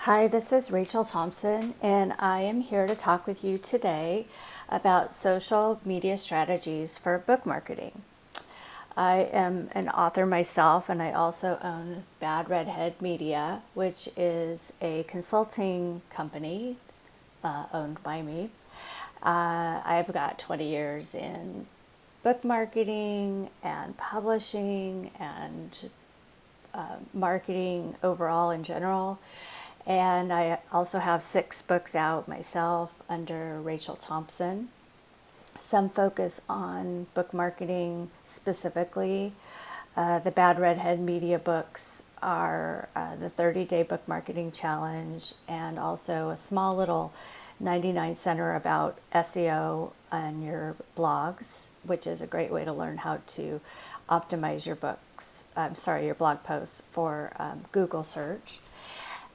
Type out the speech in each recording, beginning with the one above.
Hi, this is Rachel Thompson, and I am here to talk with you today about social media strategies for book marketing. I am an author myself, and I also own Bad Redhead Media, which is a consulting company owned by me. I've got 20 years in book marketing and publishing and marketing overall in general. And I also have 6 books out myself under Rachel Thompson. Some focus on book marketing specifically. The Bad Redhead Media books are the 30-day book marketing challenge, and also a small little 99 center about SEO on your blogs, which is a great way to learn how to optimize your your blog posts for Google search.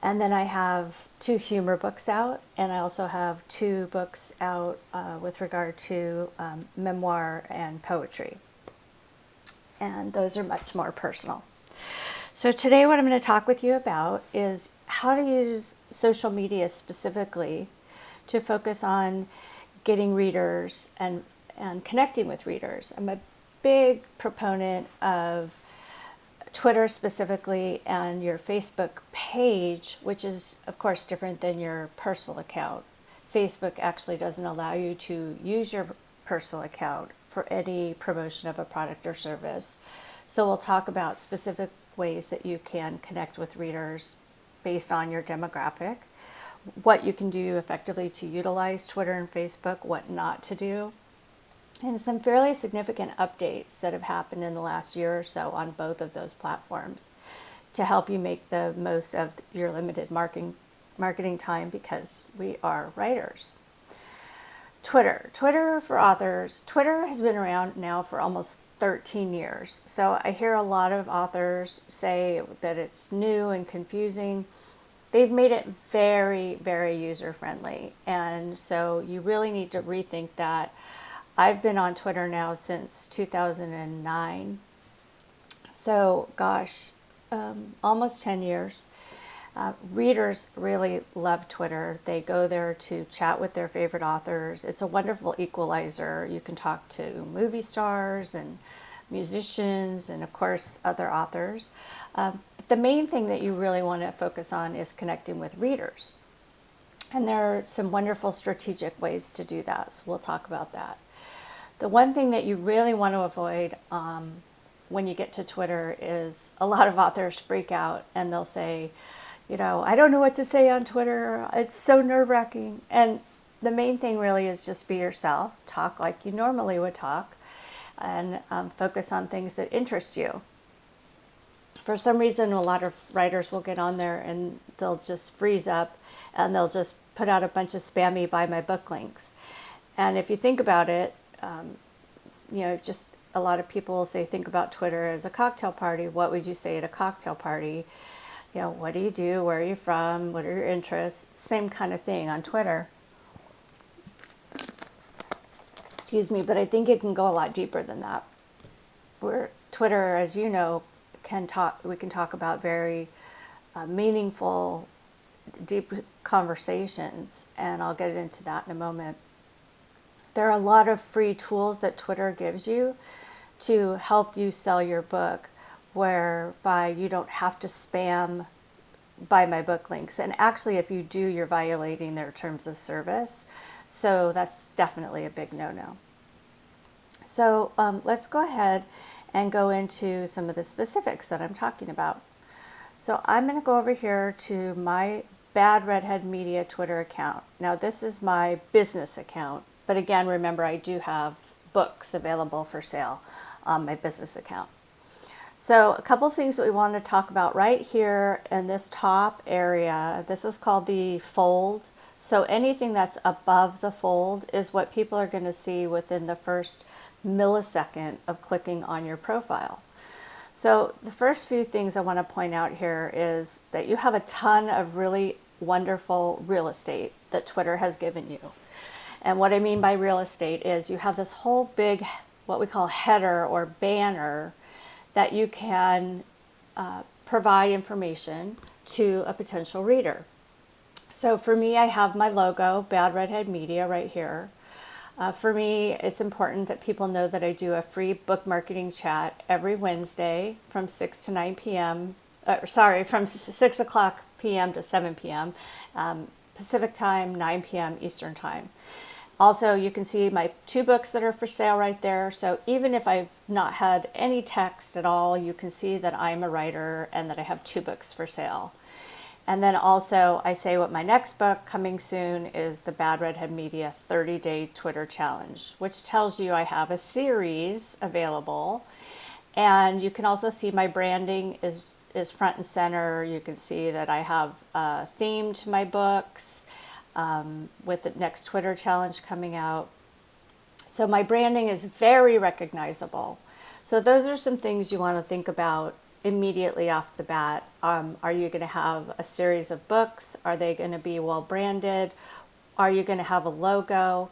And then I have 2 humor books out, and I also have 2 books out with regard to memoir and poetry. And those are much more personal. So today what I'm going to talk with you about is how to use social media specifically to focus on getting readers and connecting with readers. I'm a big proponent of Twitter specifically and your Facebook page, which is of course different than your personal account. Facebook actually doesn't allow you to use your personal account for any promotion of a product or service. So we'll talk about specific ways that you can connect with readers based on your demographic, what you can do effectively to utilize Twitter and Facebook, what not to do, and some fairly significant updates that have happened in the last year or so on both of those platforms to help you make the most of your limited marketing time, because we are writers. Twitter for authors. Twitter has been around now for almost 13 years. So I hear a lot of authors say that it's new and confusing. They've made it very, very user-friendly. And so you really need to rethink that. I've been on Twitter now since 2009. So, gosh, almost 10 years. Readers really love Twitter. They go there to chat with their favorite authors. It's a wonderful equalizer. You can talk to movie stars and musicians and, of course, other authors. But the main thing that you really want to focus on is connecting with readers. And there are some wonderful strategic ways to do that. So we'll talk about that. The one thing that you really want to avoid when you get to Twitter is a lot of authors freak out and they'll say, I don't know what to say on Twitter. It's so nerve-wracking. And the main thing really is just be yourself. Talk like you normally would talk, and focus on things that interest you. For some reason, a lot of writers will get on there and they'll just freeze up and they'll just put out a bunch of spammy buy my book links. And if you think about it, just a lot of people will say, think about Twitter as a cocktail party. What would you say at a cocktail party? What do you do? Where are you from? What are your interests? Same kind of thing on Twitter. Excuse me, but I think it can go a lot deeper than that. Where Twitter, as you know, we can talk about very meaningful, deep conversations, and I'll get into that in a moment. There are a lot of free tools that Twitter gives you to help you sell your book, whereby you don't have to spam buy my book links. And actually, if you do, you're violating their terms of service. So that's definitely a big no-no. So let's go ahead and go into some of the specifics that I'm talking about. So I'm going to go over here to my Bad Redhead Media Twitter account. Now this is my business account, but again, remember I do have books available for sale on my business account. So a couple of things that we want to talk about right here in this top area. This is called the fold. So anything that's above the fold is what people are going to see within the first millisecond of clicking on your profile. So the first few things I want to point out here is that you have a ton of really wonderful real estate that Twitter has given you. And what I mean by real estate is you have this whole big, what we call header or banner, that you can provide information to a potential reader. So for me, I have my logo, Bad Redhead Media, right here. For me, it's important that people know that I do a free book marketing chat every Wednesday from 6 to 9 p.m. From 6 o'clock p.m. to 7 p.m. Pacific time, 9 p.m. Eastern time. Also, you can see my 2 books that are for sale right there. So even if I've not had any text at all, you can see that I'm a writer and that I have 2 books for sale. And then also I say what my next book coming soon is the Bad Redhead Media 30-Day Twitter Challenge, which tells you I have a series available. And you can also see my branding is front and center. You can see that I have a theme to my books with the next Twitter challenge coming out. So my branding is very recognizable. So those are some things you want to think about immediately off the bat. Are you going to have a series of books? Are they going to be well branded? Are you going to have a logo?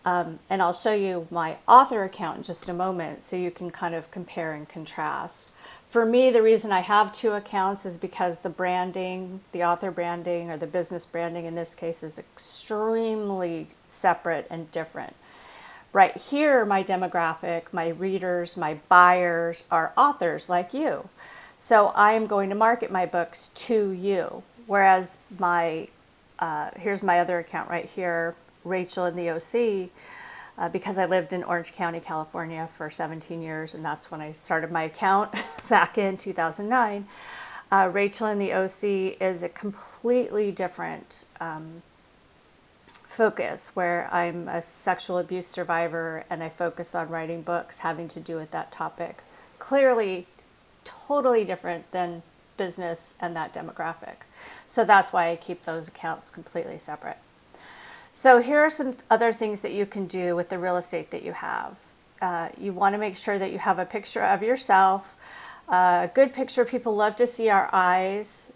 And I'll show you my author account in just a moment so you can kind of compare and contrast. For me, the reason I have 2 accounts is because the branding, the author branding or the business branding in this case, is extremely separate and different. Right here, my demographic, my readers, my buyers are authors like you. So I am going to market my books to you. Whereas here's my other account right here, Rachel in the OC, because I lived in Orange County, California for 17 years, and that's when I started my account back in 2009. Rachel in the OC is a completely different focus, where I'm a sexual abuse survivor and I focus on writing books having to do with that topic. Clearly, totally different than business and that demographic. So that's why I keep those accounts completely separate. So here are some other things that you can do with the real estate that you have. You want to make sure that you have a picture of yourself, a good picture. People love to see our eyes,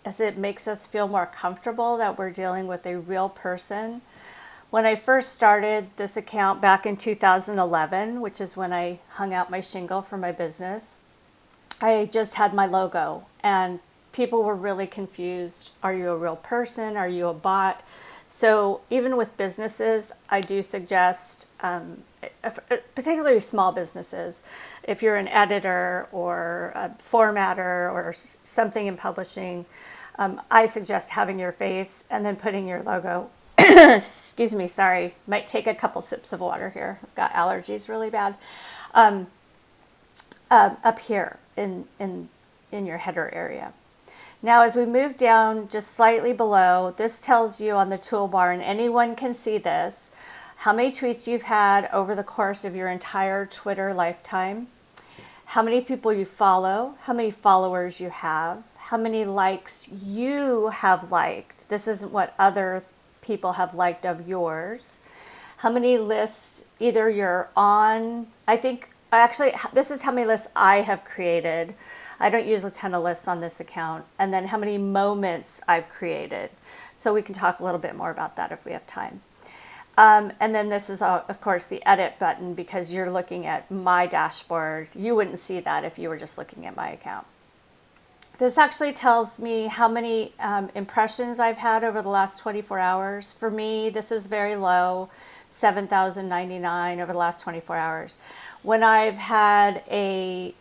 as it makes us feel more comfortable that we're dealing with a real person. When I first started this account back in 2011, which is when I hung out my shingle for my business, I just had my logo and people were really confused. Are you a real person? Are you a bot? So even with businesses, I do suggest, particularly small businesses, if you're an editor or a formatter or something in publishing, I suggest having your face and then putting your logo. Excuse me, sorry, might take a couple sips of water here. I've got allergies really bad. Up here in your header area. Now, as we move down just slightly below, this tells you on the toolbar, and anyone can see this, how many tweets you've had over the course of your entire Twitter lifetime, how many people you follow, how many followers you have, how many likes you have liked. This isn't what other people have liked of yours. How many lists either you're on. This is how many lists I have created. I don't use a ton of lists on this account. And then how many moments I've created. So we can talk a little bit more about that if we have time. And then this is, of course, the edit button, because you're looking at my dashboard. You wouldn't see that if you were just looking at my account. This actually tells me how many impressions I've had over the last 24 hours. For me, this is very low, 7,099 over the last 24 hours. When I've had a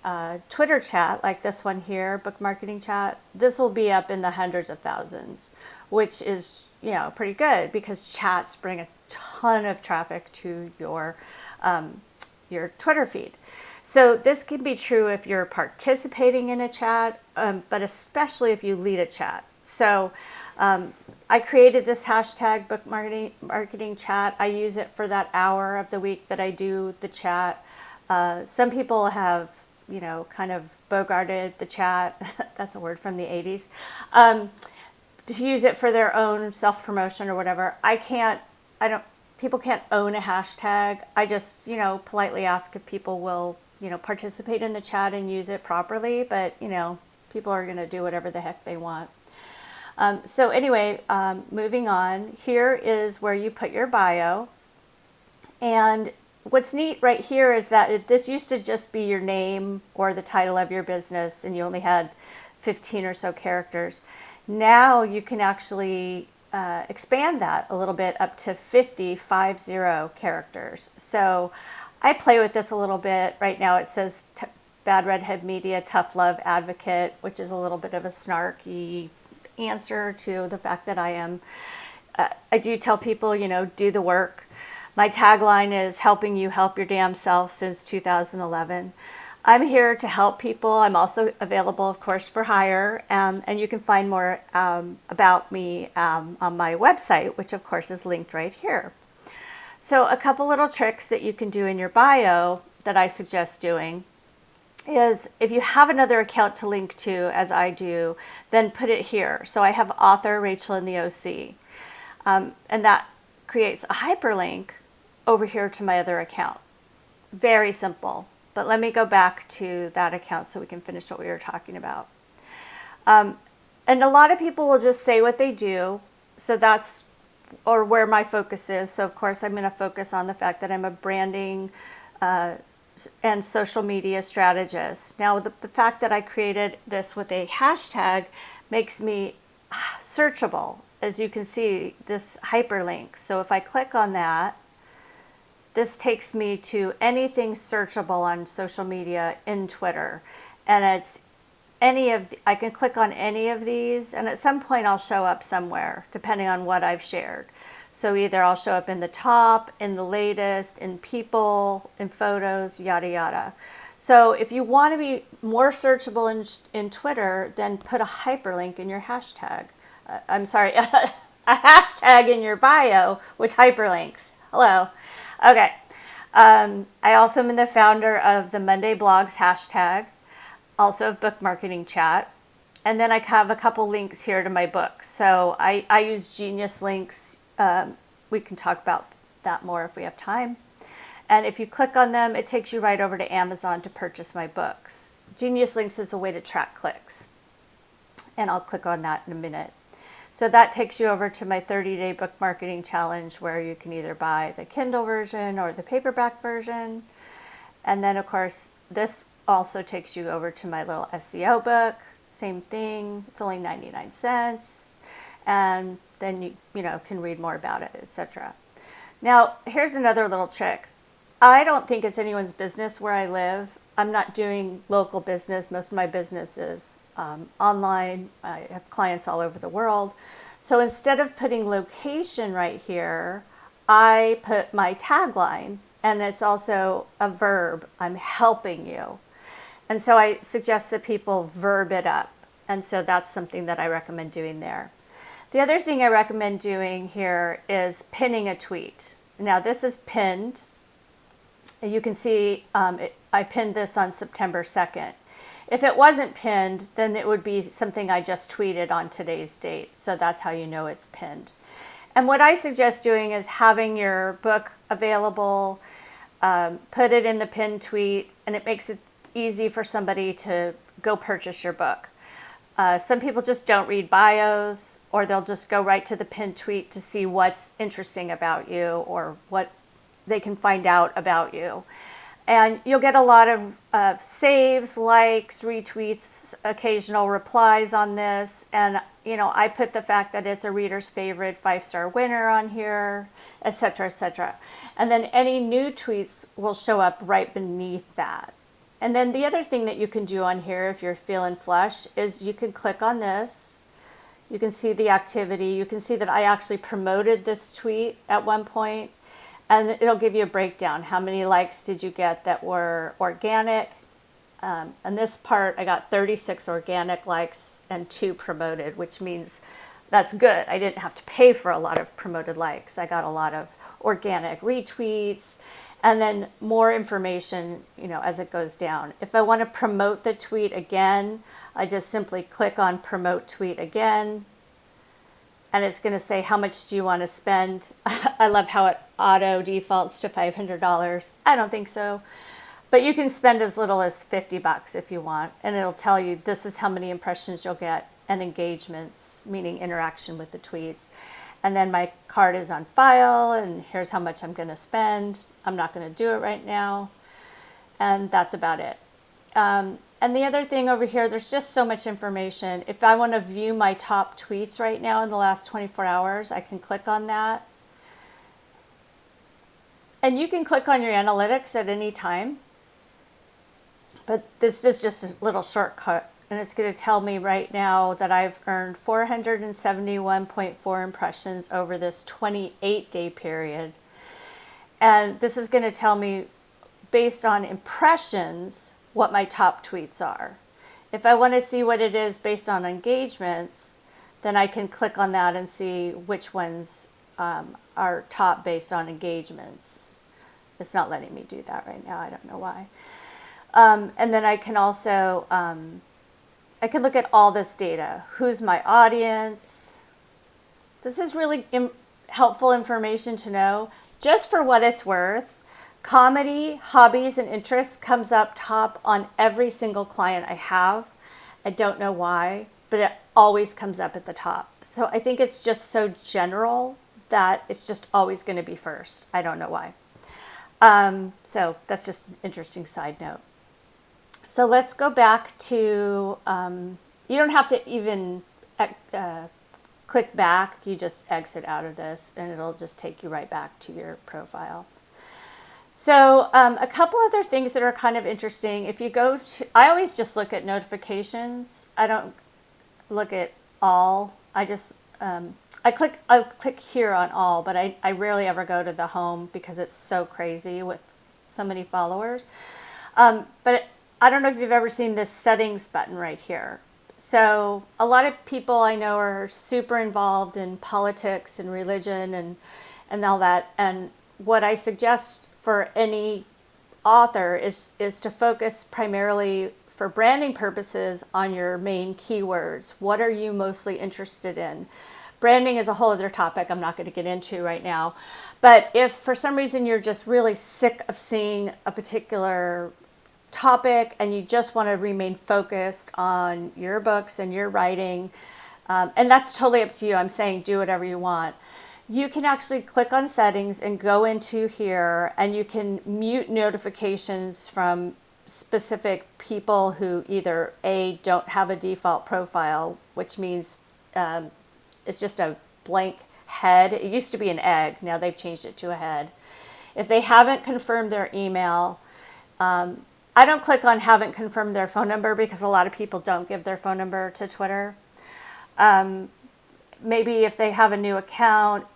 Twitter chat like this one here, book marketing chat, this will be up in the hundreds of thousands, which is, pretty good, because chats bring a ton of traffic to your Twitter feed. So this can be true if you're participating in a chat, but especially if you lead a chat. So I created this hashtag book marketing chat. I use it for that hour of the week that I do the chat. Some people have, kind of bogarted the chat. That's a word from the 80s. To use it for their own self-promotion or whatever. People can't own a hashtag. I just, politely ask if people will, participate in the chat and use it properly. But, people are going to do whatever the heck they want. So anyway, moving on, here is where you put your bio. And what's neat right here is that this used to just be your name or the title of your business, and you only had 15 or so characters. Now you can actually expand that a little bit up to 50 characters. So I play with this a little bit. Right now it says Bad Redhead Media Tough Love Advocate, which is a little bit of a snarky answer to the fact that I do tell people, do the work. My tagline is helping you help your damn self since 2011. I'm here to help people. I'm also available, of course, for hire. And you can find more about me on my website, which, of course, is linked right here. So a couple little tricks that you can do in your bio that I suggest doing is if you have another account to link to, as I do, then put it here. So I have author Rachel in the OC. And that creates a hyperlink over here to my other account. Very simple. But let me go back to that account so we can finish what we were talking about. And a lot of people will just say what they do. So that's, or where my focus is. So of course I'm going to focus on the fact that I'm a branding and social media strategist. Now the fact that I created this with a hashtag makes me searchable. As you can see, this hyperlink. So if I click on that, this takes me to anything searchable on social media in Twitter. And it's I can click on any of these, and at some point I'll show up somewhere, depending on what I've shared. So either I'll show up in the top, in the latest, in people, in photos, yada, yada. So if you want to be more searchable in Twitter, then put a hyperlink in your hashtag. I'm sorry, a hashtag in your bio, which hyperlinks. Hello. Okay. I also am the founder of the Monday Blogs hashtag, also of Book Marketing Chat. And then I have a couple links here to my books. So I use Genius links. We can talk about that more if we have time. And if you click on them, it takes you right over to Amazon to purchase my books. Genius links is a way to track clicks. And I'll click on that in a minute. So that takes you over to my 30-day book marketing challenge where you can either buy the Kindle version or the paperback version. And then, of course, this also takes you over to my little SEO book. Same thing. It's only 99 cents. And then you can read more about it, etc. Now, here's another little trick. I don't think it's anyone's business where I live. I'm not doing local business. Most of my business is online. I have clients all over the world. So instead of putting location right here, I put my tagline, and it's also a verb. I'm helping you. And so I suggest that people verb it up. And so that's something that I recommend doing there. The other thing I recommend doing here is pinning a tweet. Now this is pinned. You can see I pinned this on September 2nd. If it wasn't pinned, then it would be something I just tweeted on today's date. So that's how you know it's pinned. And what I suggest doing is having your book available, put it in the pinned tweet, and it makes it easy for somebody to go purchase your book. Some people just don't read bios, or they'll just go right to the pinned tweet to see what's interesting about you or what they can find out about you. And you'll get a lot of saves, likes, retweets, occasional replies on this. And, I put the fact that it's a reader's favorite 5-star winner on here, etc., etc. And then any new tweets will show up right beneath that. And then the other thing that you can do on here, if you're feeling flush, is you can click on this. You can see the activity. You can see that I actually promoted this tweet at one point. And it'll give you a breakdown. How many likes did you get that were organic? And this part, I got 36 organic likes and 2 promoted, which means that's good. I didn't have to pay for a lot of promoted likes. I got a lot of organic retweets and then more information, as it goes down. If I want to promote the tweet again, I just simply click on promote tweet again. And it's going to say, how much do you want to spend? I love how it auto defaults to $500. I don't think so. But you can spend as little as $50 if you want. And it'll tell you this is how many impressions you'll get and engagements, meaning interaction with the tweets. And then my card is on file, and here's how much I'm going to spend. I'm not going to do it right now. And that's about it. And the other thing over here, there's just so much information. If I want to view my top tweets right now in the last 24 hours, I can click on that. And you can click on your analytics at any time. But this is just a little shortcut. And it's going to tell me right now that I've earned 471.4 impressions over this 28-day period. And this is going to tell me, based on impressions, what my top tweets are. If I want to see what it is based on engagements, then I can click on that and see which ones are top based on engagements. It's not letting me do that right now. I don't know why. And then I can also, I can look at all this data. Who's my audience? This is really helpful information to know. Just for what it's worth, comedy, hobbies, and interests comes up top on every single client I have. I don't know why, but it always comes up at the top. So I think it's just so general that it's just always going to be first. I don't know why. So that's just an interesting side note. So let's go back to, you don't have to even click back. You just exit out of this and it'll just take you right back to your profile. So a couple other things that are kind of interesting. If you go to, I always just look at notifications. I don't look at all. I just, I'll click here on all, but I rarely ever go to the home because it's so crazy with so many followers. But I don't know if you've ever seen this settings button right here. So a lot of people I know are super involved in politics and religion and all that. And what I suggest for any author is to focus primarily for branding purposes on your main keywords. What are you mostly interested in? Branding is a whole other topic I'm not going to get into right now. But if for some reason you're just really sick of seeing a particular topic and you just want to remain focused on your books and your writing, and that's totally up to you. I'm saying do whatever you want. You can actually click on settings and go into here and you can mute notifications from specific people who either A, don't have a default profile, which means it's just a blank head. It used to be an egg. Now they've changed it to a head. If they haven't confirmed their email, I don't click on haven't confirmed their phone number because a lot of people don't give their phone number to Twitter. Maybe if they have a new account,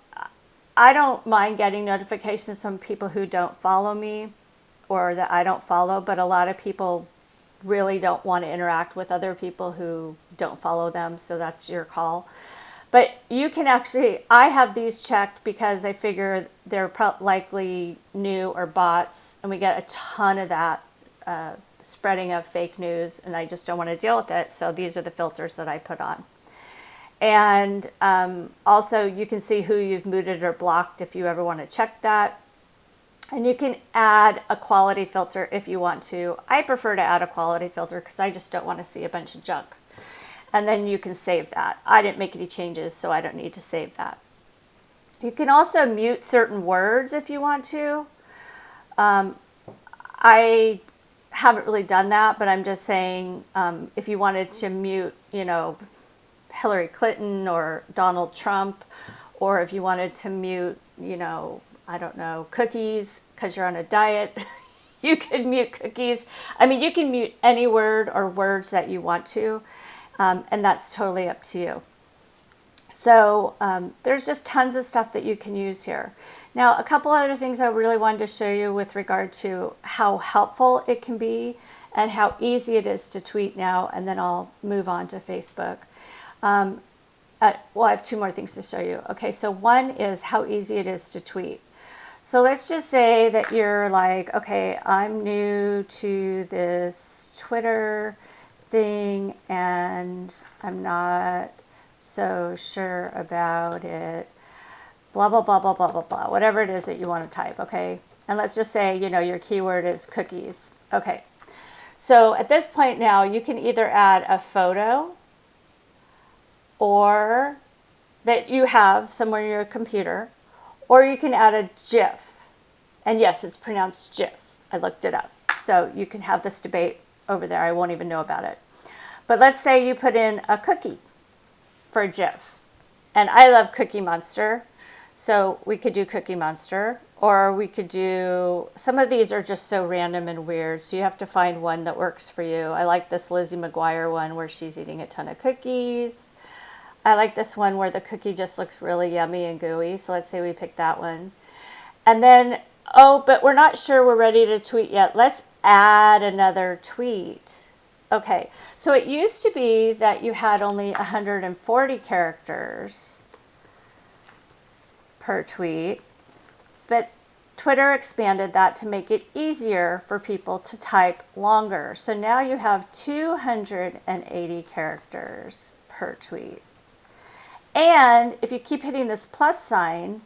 I don't mind getting notifications from people who don't follow me or that I don't follow, but a lot of people really don't want to interact with other people who don't follow them, so that's your call. But you can actually, I have these checked because I figure they're likely new or bots, and we get a ton of that spreading of fake news, and I just don't want to deal with it, so these are the filters that I put on. And also you can see who you've muted or blocked if you ever want to check that. And you can add a quality filter if you want to. I prefer to add a quality filter because I just don't want to see a bunch of junk. And then you can save that. I didn't make any changes, so I don't need to save that. You can also mute certain words if you want to. I haven't really done that, but I'm just saying if you wanted to mute, Hillary Clinton or Donald Trump, or if you wanted to mute, I don't know, cookies because you're on a diet, you could mute cookies. I mean, you can mute any word or words that you want to, and that's totally up to you. So there's just tons of stuff that you can use here. Now, a couple other things I really wanted to show you with regard to how helpful it can be and how easy it is to tweet now, and then I'll move on to Facebook. I have two more things to show you. Okay, so one is how easy it is to tweet. So let's just say that you're like, okay, I'm new to this Twitter thing and I'm not so sure about it, blah, blah, blah, blah, blah, blah, blah, whatever it is that you want to type, okay? And let's just say, your keyword is cookies. Okay, so at this point now, you can either add a photo or that you have somewhere in your computer, or you can add a GIF. And yes, it's pronounced GIF. I looked it up. So you can have this debate over there. I won't even know about it. But let's say you put in a cookie for a GIF. And I love Cookie Monster. So we could do Cookie Monster, or we could do, some of these are just so random and weird. So you have to find one that works for you. I like this Lizzie McGuire one where she's eating a ton of cookies. I like this one where the cookie just looks really yummy and gooey. So let's say we pick that one. And then, oh, but we're not sure we're ready to tweet yet. Let's add another tweet. Okay, so it used to be that you had only 140 characters per tweet, but Twitter expanded that to make it easier for people to type longer. So now you have 280 characters per tweet. And if you keep hitting this plus sign,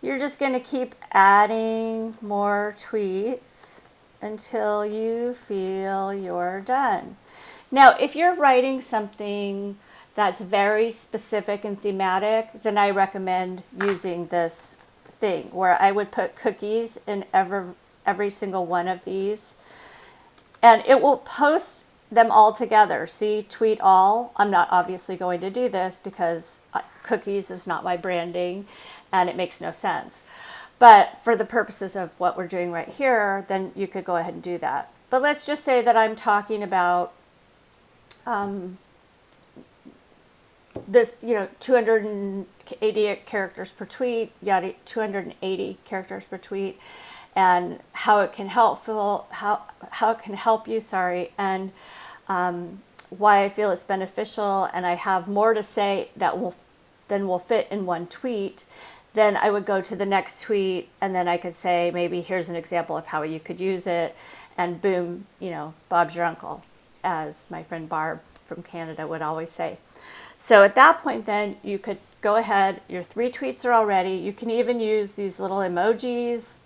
you're just going to keep adding more tweets until you feel you're done. Now, if you're writing something that's very specific and thematic, then I recommend using this thing where I would put cookies in every single one of these, and it will post them all together. See, tweet all. I'm not obviously going to do this because cookies is not my branding and it makes no sense. But for the purposes of what we're doing right here, then you could go ahead and do that. But let's just say that I'm talking about this, 280 characters per tweet, 280 characters per tweet, and how it can help you, and why I feel it's beneficial, and I have more to say that will fit in one tweet. Then I would go to the next tweet, and then I could say, maybe here's an example of how you could use it, and boom, Bob's your uncle, as my friend Barb from Canada would always say. So at that point, then you could go ahead, your 3 tweets are all ready. You can even use these little emojis.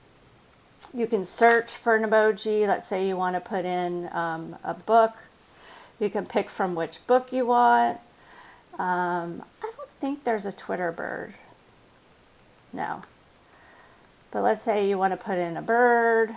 You can search for an emoji. Let's say you want to put in a book. You can pick from which book you want. I don't think there's a Twitter bird. No. But let's say you want to put in a bird.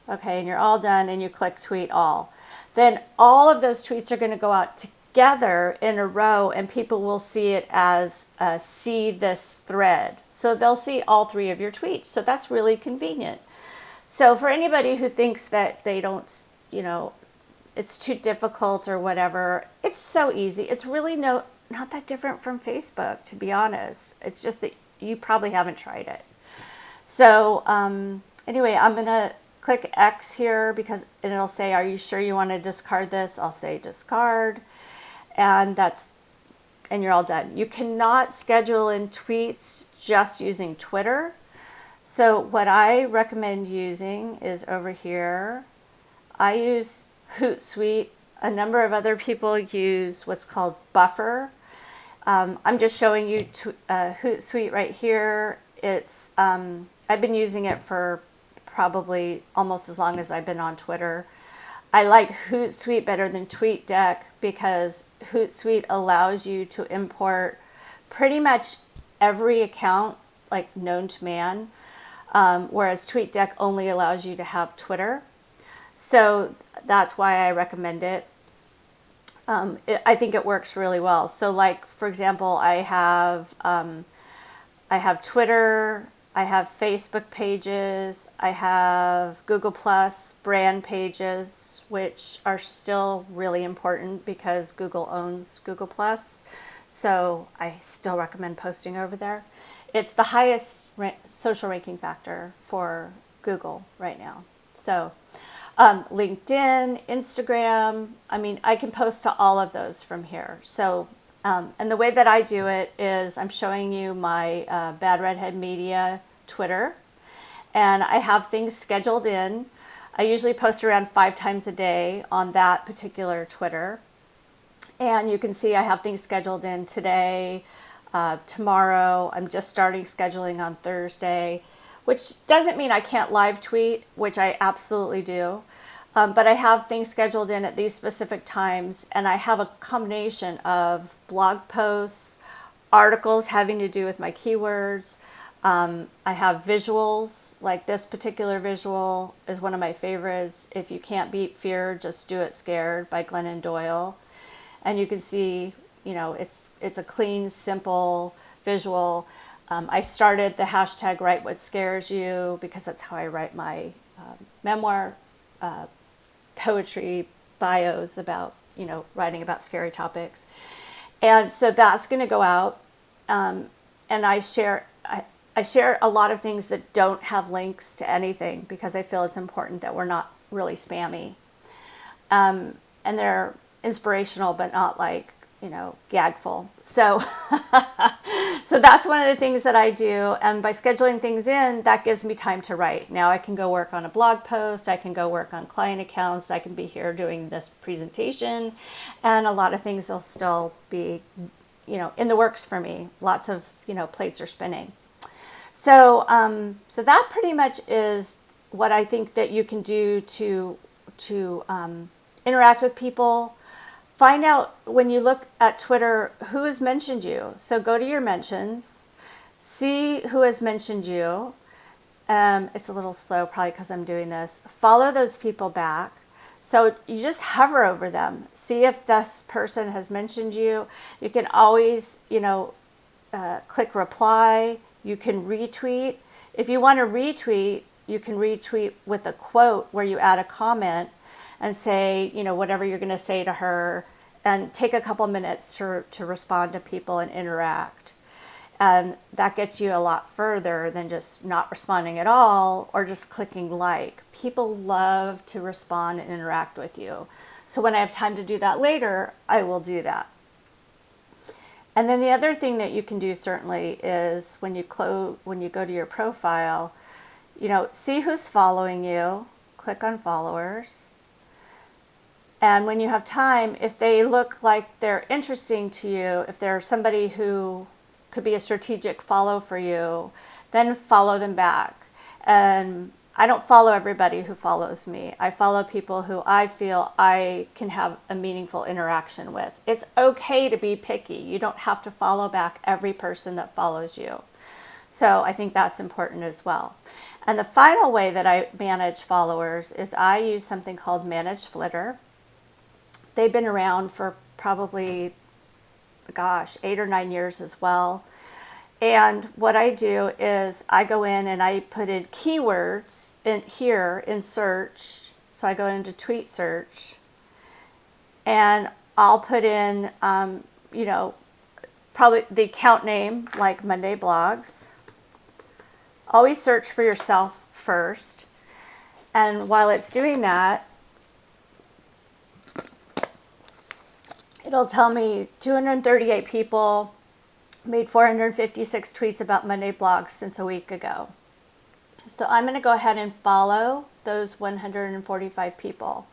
Okay, and you're all done, and you click tweet all. Then all of those tweets are going to go out together in a row, and people will see it as see this thread. So they'll see all 3 of your tweets. So that's really convenient. So for anybody who thinks that they don't, it's too difficult or whatever, it's so easy. It's really not that different from Facebook, to be honest. It's just that you probably haven't tried it. So anyway, I'm going to click X here because it'll say, are you sure you want to discard this? I'll say discard. And you're all done. You cannot schedule in tweets just using Twitter. So what I recommend using is over here. I use Hootsuite. A number of other people use what's called Buffer. I'm just showing you Hootsuite right here. It's I've been using it for probably almost as long as I've been on Twitter. I like Hootsuite better than TweetDeck because Hootsuite allows you to import pretty much every account like known to man, whereas TweetDeck only allows you to have Twitter. So that's why I recommend it. I think it works really well. So like, for example, I have Twitter, I have Facebook pages, I have Google Plus brand pages, which are still really important because Google owns Google Plus. So I still recommend posting over there. It's the highest social ranking factor for Google right now. So LinkedIn, Instagram, I can post to all of those from here. So, and the way that I do it is I'm showing you my Bad Redhead Media Twitter, and I have things scheduled in. I usually post around 5 times a day on that particular Twitter. And you can see I have things scheduled in today, tomorrow. I'm just starting scheduling on Thursday, which doesn't mean I can't live tweet, which I absolutely do. But I have things scheduled in at these specific times, and I have a combination of blog posts, articles having to do with my keywords, I have visuals, like this particular visual is one of my favorites. If you can't beat fear, just do it scared by Glennon Doyle. And you can see, it's a clean, simple visual. I started the hashtag Write What Scares You because that's how I write my memoir, poetry bios about, writing about scary topics. And so that's going to go out. And I share a lot of things that don't have links to anything because I feel it's important that we're not really spammy. And they're inspirational, but not like, gagful. So, so that's one of the things that I do. And by scheduling things in, that gives me time to write. Now I can go work on a blog post. I can go work on client accounts. I can be here doing this presentation, and a lot of things will still be, in the works for me. Lots of, plates are spinning. So, so that pretty much is what I think that you can do to interact with people. Find out when you look at Twitter who has mentioned you. So go to your mentions, see who has mentioned you. It's a little slow probably because I'm doing this. Follow those people back. So you just hover over them. See if this person has mentioned you. You can always, click reply. You can retweet. If you want to retweet, you can retweet with a quote where you add a comment and say, whatever you're going to say to her, and take a couple minutes to respond to people and interact. And that gets you a lot further than just not responding at all or just clicking like. People love to respond and interact with you. So when I have time to do that later, I will do that. And then the other thing that you can do certainly is when you go to your profile, see who's following you, click on followers. And when you have time, if they look like they're interesting to you, if they're somebody who could be a strategic follow for you, then follow them back. And I don't follow everybody who follows me. I follow people who I feel I can have a meaningful interaction with. It's okay to be picky. You don't have to follow back every person that follows you. So I think that's important as well. And the final way that I manage followers is I use something called Manage Flitter. They've been around for probably, 8 or 9 years as well. And what I do is I go in and I put in keywords in here in search. So I go into tweet search and I'll put in, probably the account name like Monday Blogs. Always search for yourself first. And while it's doing that, it'll tell me 238 people made 456 tweets about Monday Blogs since a week ago. So I'm going to go ahead and follow those 145 people.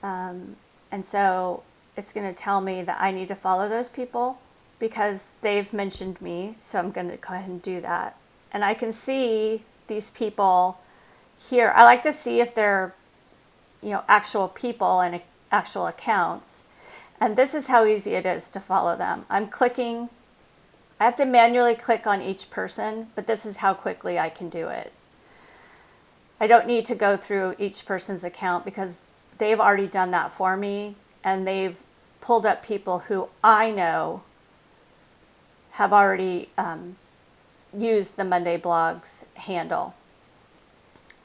And so it's going to tell me that I need to follow those people because they've mentioned me. So I'm going to go ahead and do that. And I can see these people here. I like to see if they're, actual people and actual accounts. And this is how easy it is to follow them. I'm clicking. I have to manually click on each person, but this is how quickly I can do it. I don't need to go through each person's account because they've already done that for me, and they've pulled up people who I know have already used the Monday Blogs handle.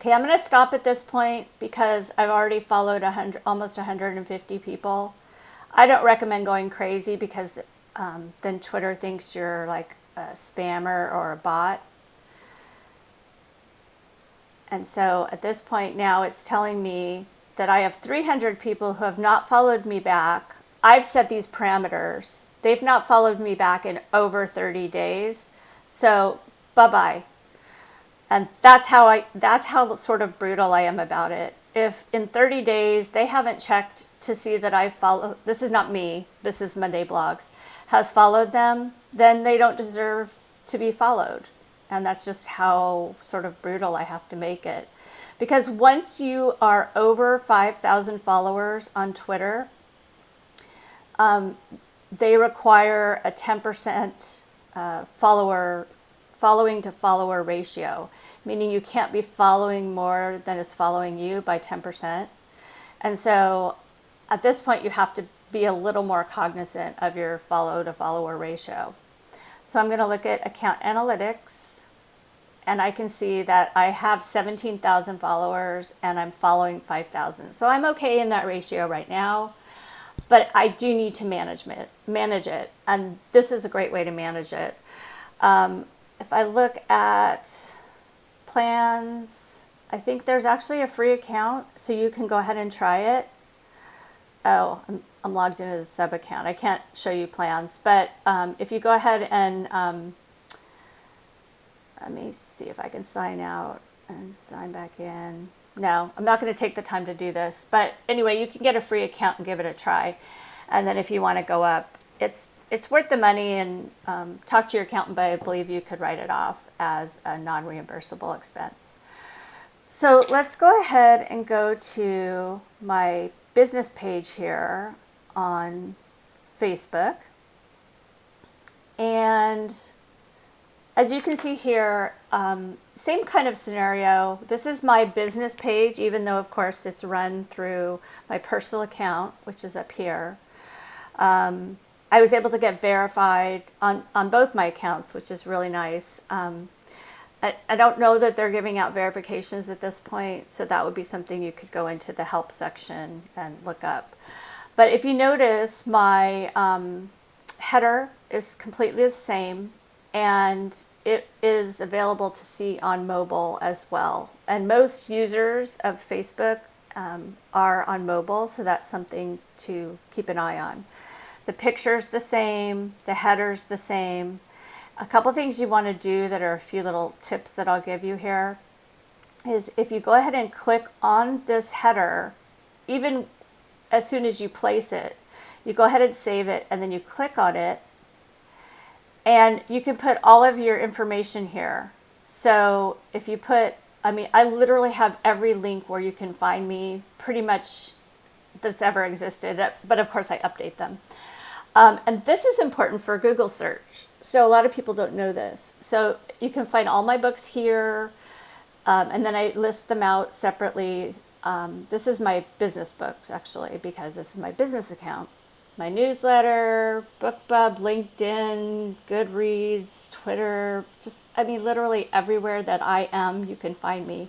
Okay, I'm going to stop at this point because I've already followed almost 150 people. I don't recommend going crazy because then Twitter thinks you're like a spammer or a bot. And so at this point now it's telling me that I have 300 people who have not followed me back. I've set these parameters. They've not followed me back in over 30 days. So bye-bye. And that's how sort of brutal I am about it. If in 30 days they haven't checked to see that I follow, this is not me, this is Monday Blogs, has followed them, then they don't deserve to be followed. And that's just how sort of brutal I have to make it. Because once you are over 5,000 followers on Twitter, they require a 10% follower following to follower ratio, meaning you can't be following more than is following you by 10%. And so at this point, you have to be a little more cognizant of your follow to follower ratio. So I'm going to look at account analytics, and I can see that I have 17,000 followers and I'm following 5,000. So I'm okay in that ratio right now, but I do need to manage it. And this is a great way to manage it. If I look at plans, I think there's actually a free account, so you can go ahead and try it. Oh, I'm logged into the sub account. I can't show you plans, but if you go ahead and let me see if I can sign out and sign back in. No, I'm not going to take the time to do this, but anyway, you can get a free account and give it a try. And then if you want to go up, it's worth the money, and talk to your accountant, but I believe you could write it off as a non-reimbursable expense. So let's go ahead and go to my business page here on Facebook. And as you can see here, same kind of scenario. This is my business page, even though of course it's run through my personal account, which is up here. I was able to get verified on both my accounts, which is really nice. I don't know that they're giving out verifications at this point, so that would be something you could go into the help section and look up. But if you notice, my header is completely the same, and it is available to see on mobile as well. And most users of Facebook are on mobile, so that's something to keep an eye on. The picture's the same, the header's the same. A couple things you want to do that are a few little tips that I'll give you here is if you go ahead and click on this header, even as soon as you place it, you go ahead and save it, and then you click on it, and you can put all of your information here. So if you put, I literally have every link where you can find me pretty much that's ever existed, but of course I update them. And this is important for Google search. So a lot of people don't know this. So you can find all my books here, and then I list them out separately. This is my business books, actually, because this is my business account. My newsletter, BookBub, LinkedIn, Goodreads, Twitter, literally everywhere that I am, you can find me.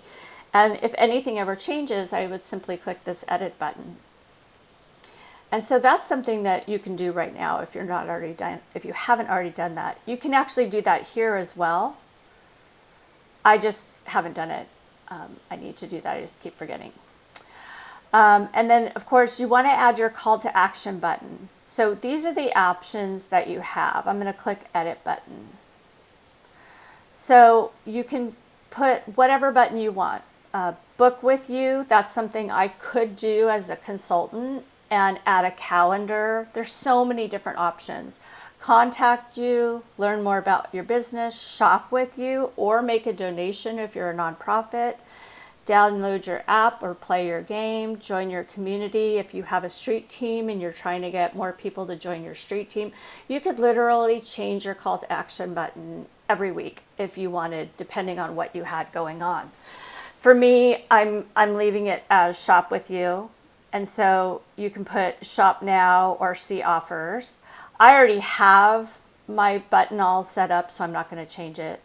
And if anything ever changes, I would simply click this edit button. And so that's something that you can do right now if you're not already done. If you haven't already done that, you can actually do that here as well. I just haven't done it. I need to do that. I just keep forgetting. And then, of course, you want to add your call to action button. So these are the options that you have. I'm going to click edit button. So you can put whatever button you want. Book with you, that's something I could do as a consultant, and add a calendar. There's so many different options. Contact you, learn more about your business, shop with you, or make a donation if you're a nonprofit. Download your app or play your game, join your community. If you have a street team and you're trying to get more people to join your street team, you could literally change your call to action button every week if you wanted, depending on what you had going on. For me, I'm leaving it as shop with you. And so you can put shop now or see offers. I already have my button all set up, so I'm not going to change it.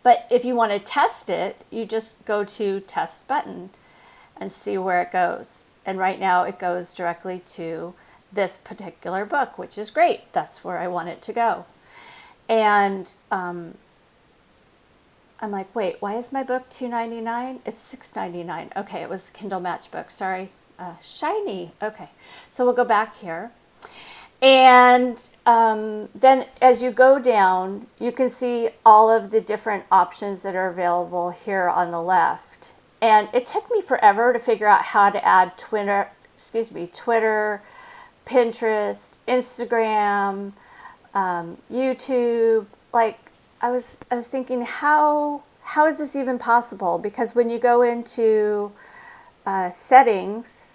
But if you want to test it, you just go to test button and see where it goes. And right now it goes directly to this particular book, which is great. That's where I want it to go. And I'm like, wait, why is my book $2.99? It's $6.99. Okay, it was Kindle Matchbook. Sorry. Shiny. Okay, so we'll go back here. And then as you go down, you can see all of the different options that are available here on the left. And it took me forever to figure out how to add Twitter, Pinterest, Instagram, YouTube. Like I was thinking, how is this even possible? Because when you go into settings,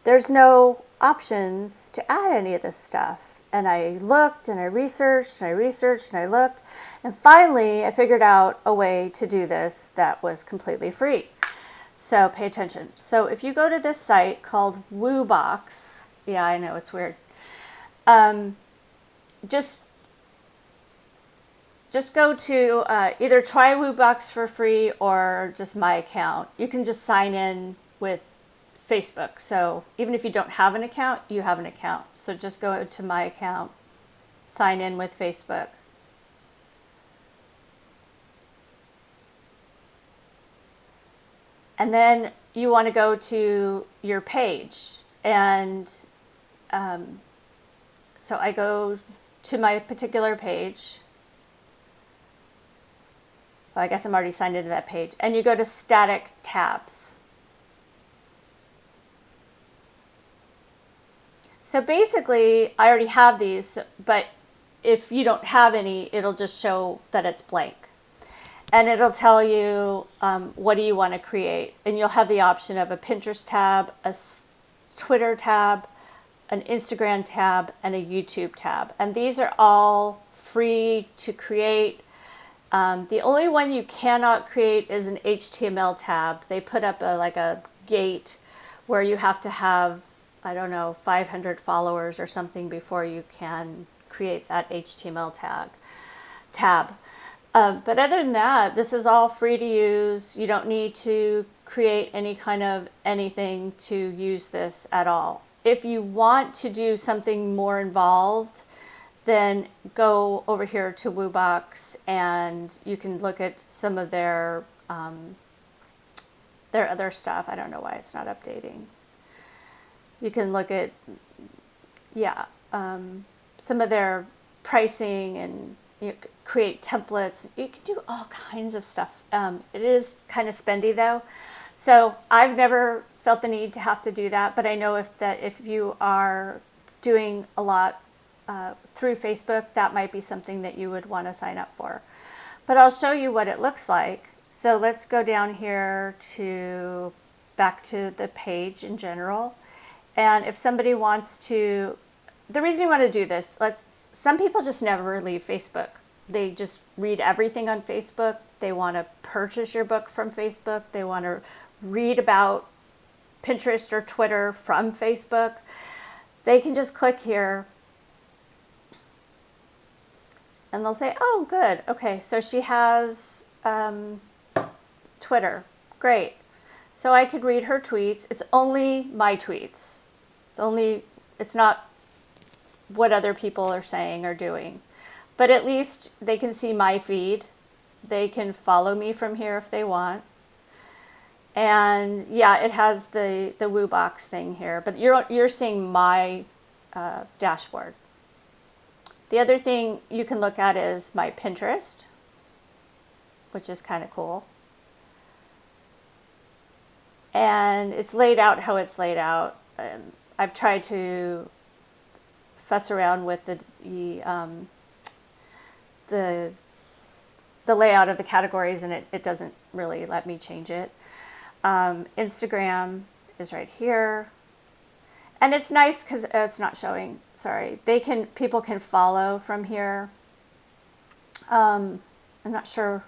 there's no options to add any of this stuff. And I looked and I researched and I researched and I looked. And finally, I figured out a way to do this that was completely free. So pay attention. So if you go to this site called WooBox, yeah, I know it's weird. Just go to either try WooBox for free or just my account. You can just sign in with Facebook. So even if you don't have an account, you have an account. So just go to my account, sign in with Facebook. And then you want to go to your page. And so I go to my particular page. Well, I guess I'm already signed into that page. And you go to static tabs. So basically, I already have these, but if you don't have any, it'll just show that it's blank. And it'll tell you what do you want to create. And you'll have the option of a Pinterest tab, a Twitter tab, an Instagram tab, and a YouTube tab. And these are all free to create. The only one you cannot create is an HTML tab. They put up a gate where you have to have, I don't know, 500 followers or something before you can create that HTML tab. But other than that, this is all free to use. You don't need to create any kind of anything to use this at all. If you want to do something more involved, then go over here to WooBox and you can look at some of their other stuff. I don't know why it's not updating. You can look at, some of their pricing and create templates. You can do all kinds of stuff. It is kind of spendy though. So I've never felt the need to have to do that, but I know if you are doing a lot through Facebook, that might be something that you would want to sign up for. But I'll show you what it looks like. So let's go down here to back to the page in general. And if somebody wants to, the reason you want to do this, some people just never leave Facebook. They just read everything on Facebook. They want to purchase your book from Facebook. They want to read about Pinterest or Twitter from Facebook. They can just click here and they'll say, oh, good. Okay, so she has Twitter. Great. So I could read her tweets. It's only my tweets. It's not what other people are saying or doing. But at least they can see my feed. They can follow me from here if they want. And yeah, it has the WooBox thing here, but you're seeing my dashboard. The other thing you can look at is my Pinterest, which is kind of cool. And it's laid out how it's laid out. I've tried to fuss around with the layout of the categories, and it doesn't really let me change it. Instagram is right here. And it's nice because it's not showing. Sorry, people can follow from here. I'm not sure.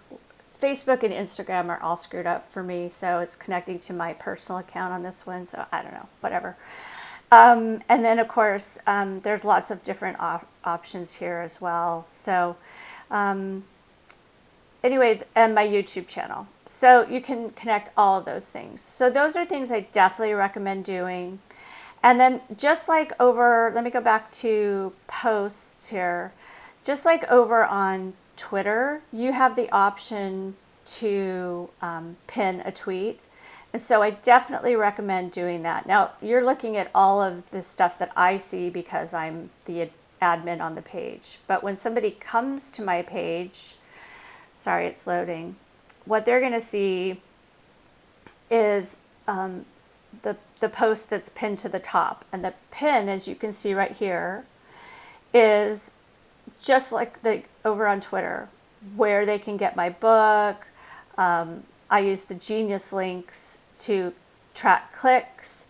Facebook and Instagram are all screwed up for me, so it's connecting to my personal account on this one. So I don't know, whatever. And then of course, there's lots of different options here as well. So anyway, and my YouTube channel. So you can connect all of those things. So those are things I definitely recommend doing. And then just like let me go back to posts here. Just like over on Twitter, you have the option to pin a tweet. And so I definitely recommend doing that. Now, you're looking at all of the stuff that I see because I'm the admin on the page. But when somebody comes to my page, sorry, it's loading, what they're going to see is the post that's pinned to the top. And the pin, as you can see right here, is just like over on Twitter, where they can get my book. I use the Genius links to track clicks.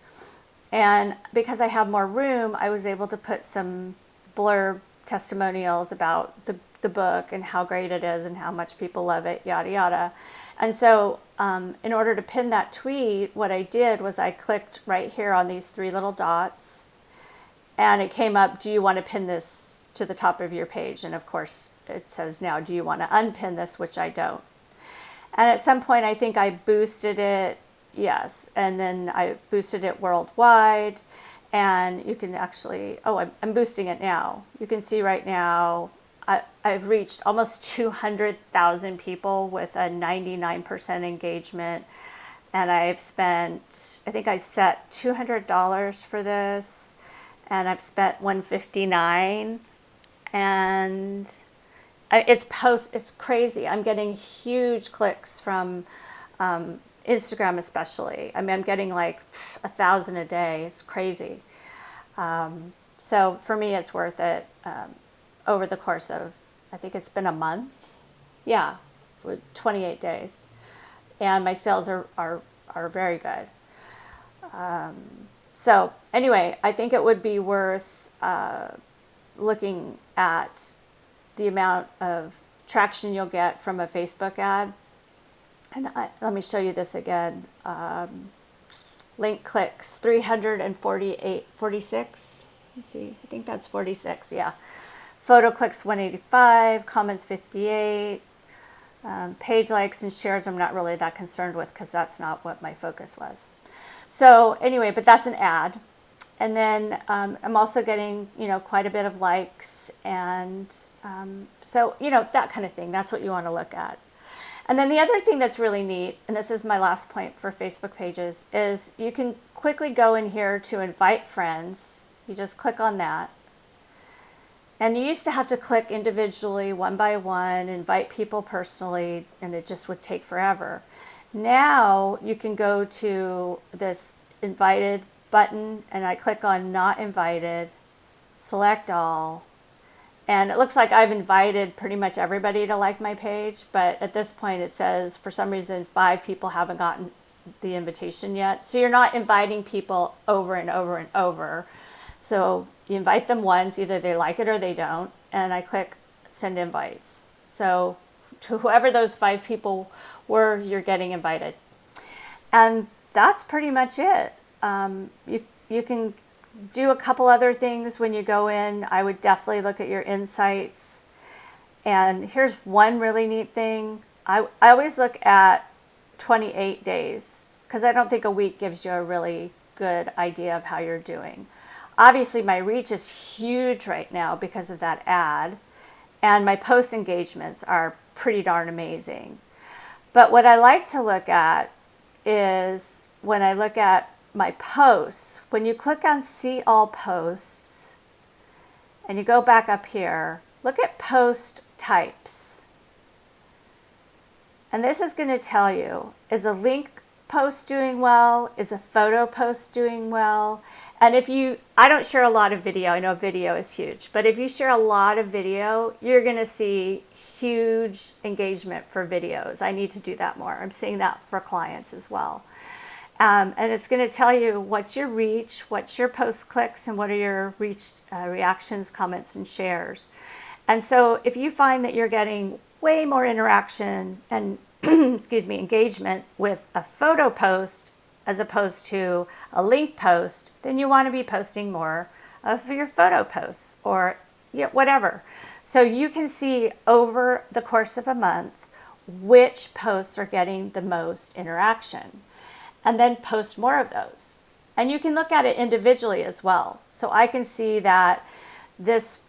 And because I have more room, I was able to put some blurb testimonials about the book and how great it is and how much people love it, yada, yada. And so in order to pin that tweet, what I did was I clicked right here on these three little dots, and it came up, do you want to pin this to the top of your page? And of course, it says now, do you want to unpin this, which I don't. And at some point, I think I boosted it, yes. And then I boosted it worldwide. And you can actually, I'm boosting it now. You can see right now, I've reached almost 200,000 people with a 99% engagement. And I've spent, I think I set $200 for this. And I've spent $159. And it's crazy. I'm getting huge clicks from Instagram especially. I mean, I'm getting like 1,000 a day. It's crazy. So for me, it's worth it over the course of, I think it's been a month. Yeah, 28 days. And my sales are very good. So anyway, I think it would be worth looking at the amount of traction you'll get from a Facebook ad. And let me show you this again. Link clicks 346. Let's see, I think that's 46, yeah. Photo clicks 185, comments 58. Page likes and shares I'm not really that concerned with because that's not what my focus was. So anyway, but that's an ad. And then I'm also getting, quite a bit of likes. And so, that kind of thing. That's what you want to look at. And then the other thing that's really neat, and this is my last point for Facebook pages, is you can quickly go in here to invite friends. You just click on that. And you used to have to click individually, one by one, invite people personally, and it just would take forever. Now you can go to this invited button, and I click on not invited, select all, and it looks like I've invited pretty much everybody to like my page, but at this point it says for some reason 5 people haven't gotten the invitation yet. So you're not inviting people over and over and over. So you invite them once, either they like it or they don't, and I click send invites. So to whoever those 5 people were, you're getting invited. And that's pretty much it. You can do a couple other things when you go in. I would definitely look at your insights. And here's one really neat thing. I always look at 28 days because I don't think a week gives you a really good idea of how you're doing. Obviously, my reach is huge right now because of that ad, and my post engagements are pretty darn amazing. But what I like to look at is when I look at my posts, when you click on see all posts and you go back up here, look at post types. And this is going to tell you, is a link post doing well? Is a photo post doing well? And I don't share a lot of video. I know video is huge, but if you share a lot of video, you're going to see huge engagement for videos. I need to do that more. I'm seeing that for clients as well. And it's going to tell you what's your reach, what's your post clicks, and what are your reach reactions, comments, and shares. And so if you find that you're getting way more interaction and engagement with a photo post as opposed to a link post, then you want to be posting more of your photo posts or whatever. So you can see over the course of a month which posts are getting the most interaction, and then post more of those. And you can look at it individually as well. So I can see that this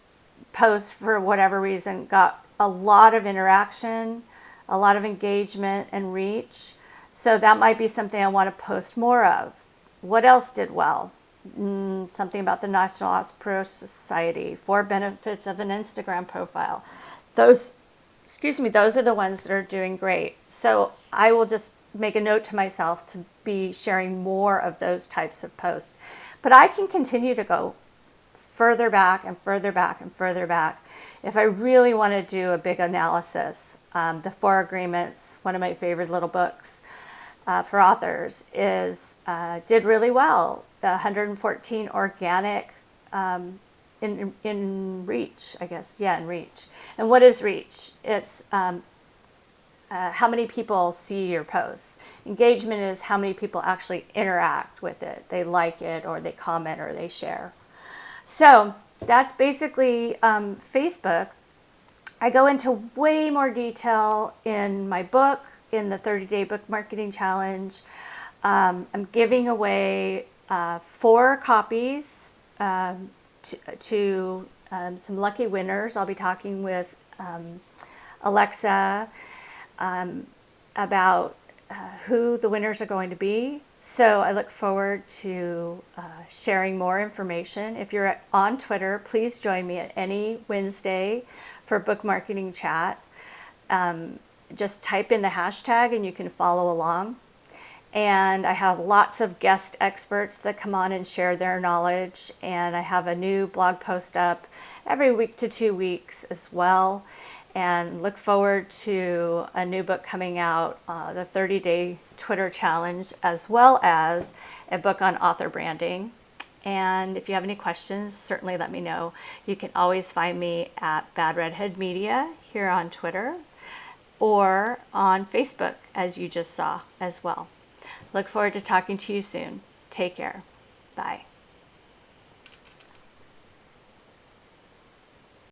post, for whatever reason, got a lot of interaction, a lot of engagement and reach. So that might be something I want to post more of. What else did well? Something about the National Osteoporosis Society, 4 benefits of an Instagram profile. Those are the ones that are doing great. So I will just make a note to myself to be sharing more of those types of posts. But I can continue to go further back and further back and further back. If I really want to do a big analysis, the 4 Agreements, one of my favorite little books for authors, did really well. The 114 organic in reach, I guess. Yeah, in reach. And what is reach? It's how many people see your posts. Engagement is how many people actually interact with it. They like it, or they comment, or they share. So that's basically Facebook. I go into way more detail in my book, in the 30-day book marketing challenge. I'm giving away 4 copies to some lucky winners. I'll be talking with Alexa about who the winners are going to be. So I look forward to sharing more information. If you're on Twitter, please join me at any Wednesday for book marketing chat. Just type in the hashtag and you can follow along. And I have lots of guest experts that come on and share their knowledge. And I have a new blog post up every week to 2 weeks as well. And look forward to a new book coming out, the 30-day Twitter challenge, as well as a book on author branding. And if you have any questions, certainly let me know. You can always find me at Bad Redhead Media here on Twitter or on Facebook, as you just saw as well. Look forward to talking to you soon. Take care. Bye.